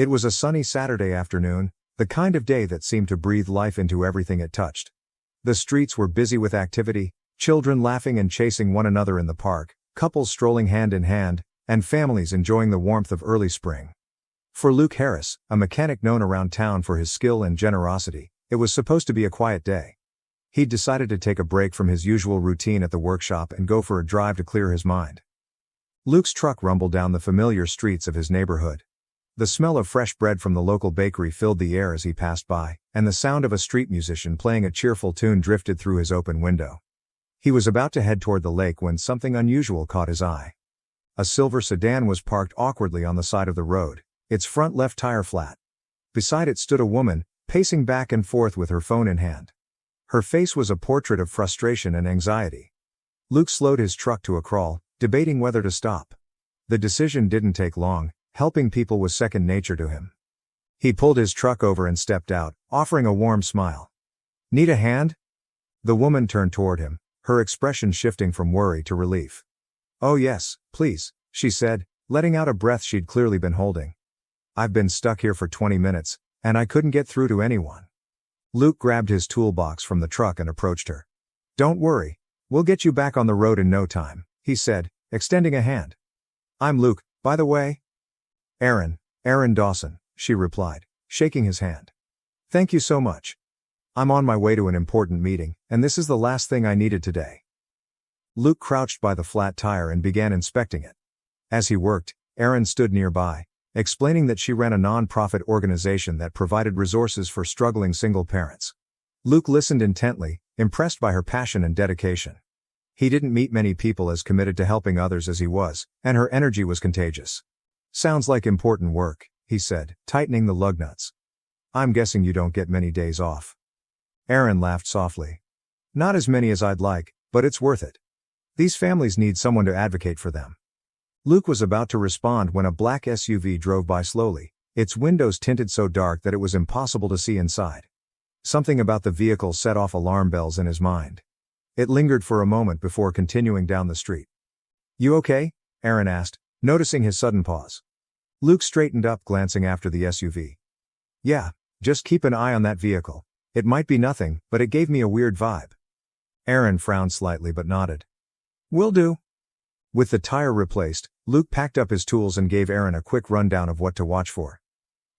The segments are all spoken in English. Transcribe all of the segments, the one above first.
It was a sunny Saturday afternoon, the kind of day that seemed to breathe life into everything it touched. The streets were busy with activity, children laughing and chasing one another in the park, couples strolling hand in hand, and families enjoying the warmth of early spring. For Luke Harris, a mechanic known around town for his skill and generosity, it was supposed to be a quiet day. He'd decided to take a break from his usual routine at the workshop and go for a drive to clear his mind. Luke's truck rumbled down the familiar streets of his neighborhood. The smell of fresh bread from the local bakery filled the air as he passed by, and the sound of a street musician playing a cheerful tune drifted through his open window. He was about to head toward the lake when something unusual caught his eye. A silver sedan was parked awkwardly on the side of the road, its front left tire flat. Beside it stood a woman, pacing back and forth with her phone in hand. Her face was a portrait of frustration and anxiety. Luke slowed his truck to a crawl, debating whether to stop. The decision didn't take long, helping people was second nature to him. He pulled his truck over and stepped out, offering a warm smile. "Need a hand?" The woman turned toward him, her expression shifting from worry to relief. "Oh yes, please," she said, letting out a breath she'd clearly been holding. "I've been stuck here for 20 minutes, and I couldn't get through to anyone." Luke grabbed his toolbox from the truck and approached her. "Don't worry, we'll get you back on the road in no time," he said, extending a hand. "I'm Luke, by the way." Aaron Dawson," she replied, shaking his hand. "Thank you so much. I'm on my way to an important meeting, and this is the last thing I needed today." Luke crouched by the flat tire and began inspecting it. As he worked, Aaron stood nearby, explaining that she ran a non-profit organization that provided resources for struggling single parents. Luke listened intently, impressed by her passion and dedication. He didn't meet many people as committed to helping others as he was, and her energy was contagious. "Sounds like important work," he said, tightening the lug nuts. "I'm guessing you don't get many days off." Aaron laughed softly. "Not as many as I'd like, but it's worth it. These families need someone to advocate for them." Luke was about to respond when a black SUV drove by slowly, its windows tinted so dark that it was impossible to see inside. Something about the vehicle set off alarm bells in his mind. It lingered for a moment before continuing down the street. "You okay?" Aaron asked, noticing his sudden pause. Luke straightened up, glancing after the SUV. "Yeah, just keep an eye on that vehicle. It might be nothing, but it gave me a weird vibe." Aaron frowned slightly but nodded. "Will do." With the tire replaced, Luke packed up his tools and gave Aaron a quick rundown of what to watch for.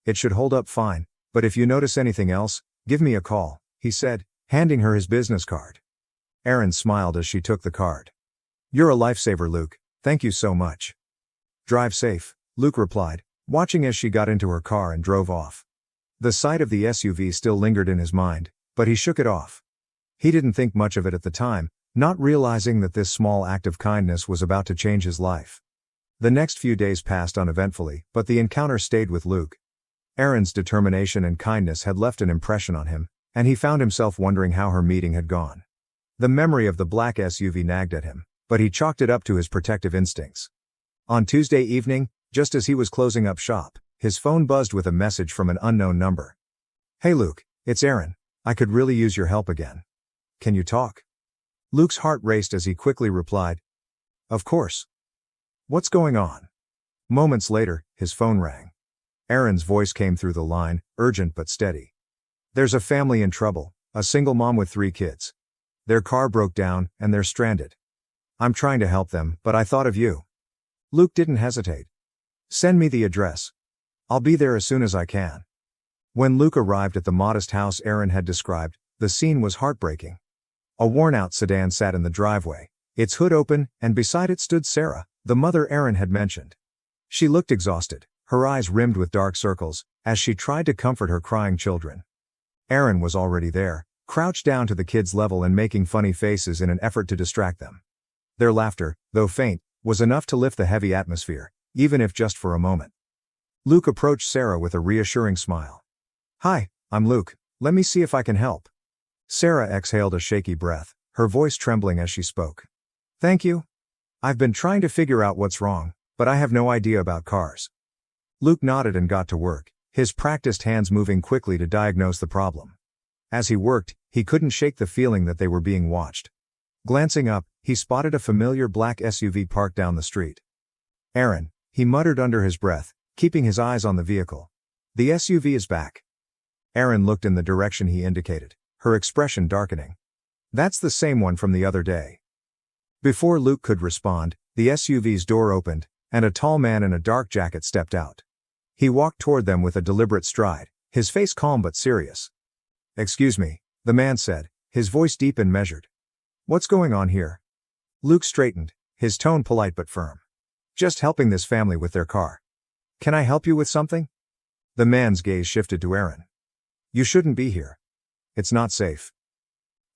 "It should hold up fine, but if you notice anything else, give me a call," he said, handing her his business card. Aaron smiled as she took the card. "You're a lifesaver, Luke. Thank you so much." "Drive safe," Luke replied, watching as she got into her car and drove off. The sight of the SUV still lingered in his mind, but he shook it off. He didn't think much of it at the time, not realizing that this small act of kindness was about to change his life. The next few days passed uneventfully, but the encounter stayed with Luke. Aaron's determination and kindness had left an impression on him, and he found himself wondering how her meeting had gone. The memory of the black SUV nagged at him, but he chalked it up to his protective instincts. On Tuesday evening, just as he was closing up shop, his phone buzzed with a message from an unknown number. "Hey Luke, it's Aaron. I could really use your help again. Can you talk?" Luke's heart raced as he quickly replied, "Of course. What's going on?" Moments later, his phone rang. Aaron's voice came through the line, urgent but steady. "There's a family in trouble, a single mom with 3 kids. Their car broke down, and they're stranded. I'm trying to help them, but I thought of you." Luke didn't hesitate. "Send me the address. I'll be there as soon as I can." When Luke arrived at the modest house Aaron had described, the scene was heartbreaking. A worn-out sedan sat in the driveway, its hood open, and beside it stood Sarah, the mother Aaron had mentioned. She looked exhausted, her eyes rimmed with dark circles, as she tried to comfort her crying children. Aaron was already there, crouched down to the kids' level and making funny faces in an effort to distract them. Their laughter, though faint, was enough to lift the heavy atmosphere, even if just for a moment. Luke approached Sarah with a reassuring smile. "Hi, I'm Luke. Let me see if I can help." Sarah exhaled a shaky breath, her voice trembling as she spoke. "Thank you. I've been trying to figure out what's wrong, but I have no idea about cars." Luke nodded and got to work, his practiced hands moving quickly to diagnose the problem. As he worked, he couldn't shake the feeling that they were being watched. Glancing up, he spotted a familiar black SUV parked down the street. "Aaron," he muttered under his breath, keeping his eyes on the vehicle. The SUV is back. Erin looked in the direction he indicated, her expression darkening. That's the same one from the other day. Before Luke could respond, the SUV's door opened, and a tall man in a dark jacket stepped out. He walked toward them with a deliberate stride, his face calm but serious. "Excuse me," the man said, his voice deep and measured. "What's going on here?" Luke straightened, his tone polite but firm. "Just helping this family with their car. Can I help you with something?" The man's gaze shifted to Erin. "You shouldn't be here. It's not safe."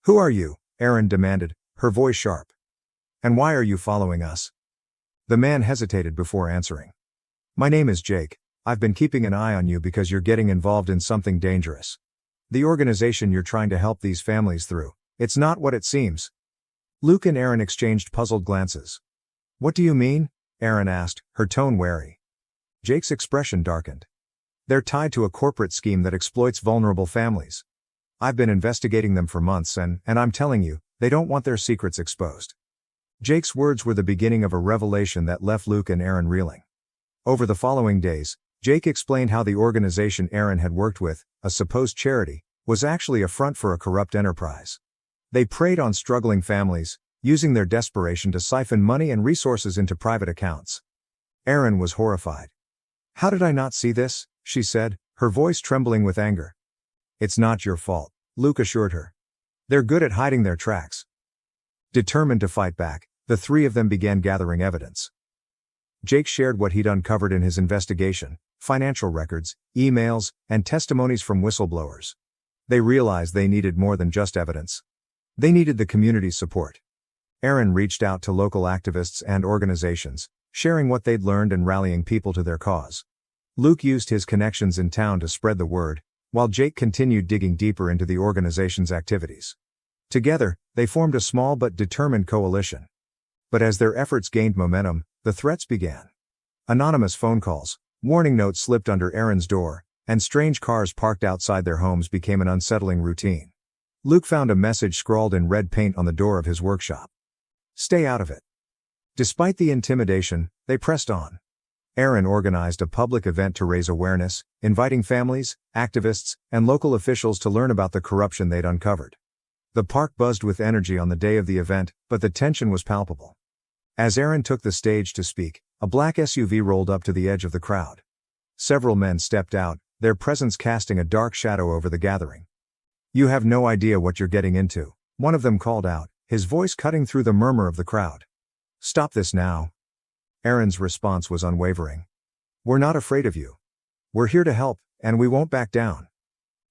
"Who are you?" Erin demanded, her voice sharp. "And why are you following us?" The man hesitated before answering. "My name is Jake. I've been keeping an eye on you because you're getting involved in something dangerous. The organization you're trying to help these families through, it's not what it seems." Luke and Erin exchanged puzzled glances. "What do you mean?" Erin asked, her tone wary. Jake's expression darkened. "They're tied to a corporate scheme that exploits vulnerable families. I've been investigating them for months and I'm telling you, they don't want their secrets exposed." Jake's words were the beginning of a revelation that left Luke and Erin reeling. Over the following days, Jake explained how the organization Erin had worked with, a supposed charity, was actually a front for a corrupt enterprise. They preyed on struggling families, using their desperation to siphon money and resources into private accounts. Erin was horrified. "How did I not see this?" she said, her voice trembling with anger. "It's not your fault," Luke assured her. "They're good at hiding their tracks." Determined to fight back, the three of them began gathering evidence. Jake shared what he'd uncovered in his investigation: financial records, emails, and testimonies from whistleblowers. They realized they needed more than just evidence. They needed the community's support. Erin reached out to local activists and organizations, sharing what they'd learned and rallying people to their cause. Luke used his connections in town to spread the word, while Jake continued digging deeper into the organization's activities. Together, they formed a small but determined coalition. But as their efforts gained momentum, the threats began. Anonymous phone calls, warning notes slipped under Erin's door, and strange cars parked outside their homes became an unsettling routine. Luke found a message scrawled in red paint on the door of his workshop. "Stay out of it." Despite the intimidation, they pressed on. Erin organized a public event to raise awareness, inviting families, activists, and local officials to learn about the corruption they'd uncovered. The park buzzed with energy on the day of the event, but the tension was palpable. As Erin took the stage to speak, a black SUV rolled up to the edge of the crowd. Several men stepped out, their presence casting a dark shadow over the gathering. "You have no idea what you're getting into," one of them called out, his voice cutting through the murmur of the crowd. "Stop this now." Erin's response was unwavering. "We're not afraid of you. We're here to help, and we won't back down."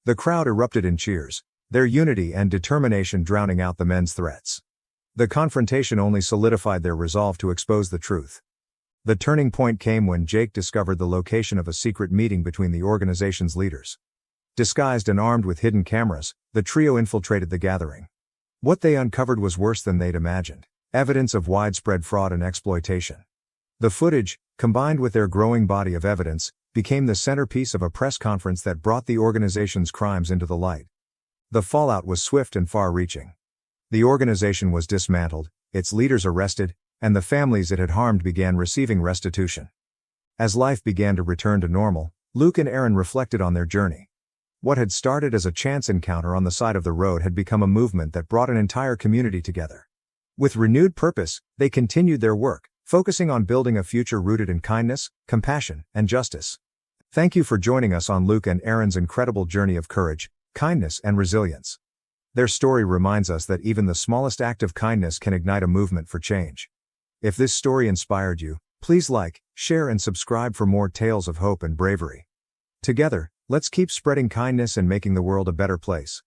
The crowd erupted in cheers, their unity and determination drowning out the men's threats. The confrontation only solidified their resolve to expose the truth. The turning point came when Jake discovered the location of a secret meeting between the organization's leaders. Disguised and armed with hidden cameras, the trio infiltrated the gathering. What they uncovered was worse than they'd imagined: evidence of widespread fraud and exploitation. The footage, combined with their growing body of evidence, became the centerpiece of a press conference that brought the organization's crimes into the light. The fallout was swift and far-reaching. The organization was dismantled, its leaders arrested, and the families it had harmed began receiving restitution. As life began to return to normal, Luke and Erin reflected on their journey. What had started as a chance encounter on the side of the road had become a movement that brought an entire community together. With renewed purpose, they continued their work, focusing on building a future rooted in kindness, compassion, and justice. Thank you for joining us on Luke and Erin's incredible journey of courage, kindness, and resilience. Their story reminds us that even the smallest act of kindness can ignite a movement for change. If this story inspired you, please like, share, and subscribe for more tales of hope and bravery. Together, let's keep spreading kindness and making the world a better place.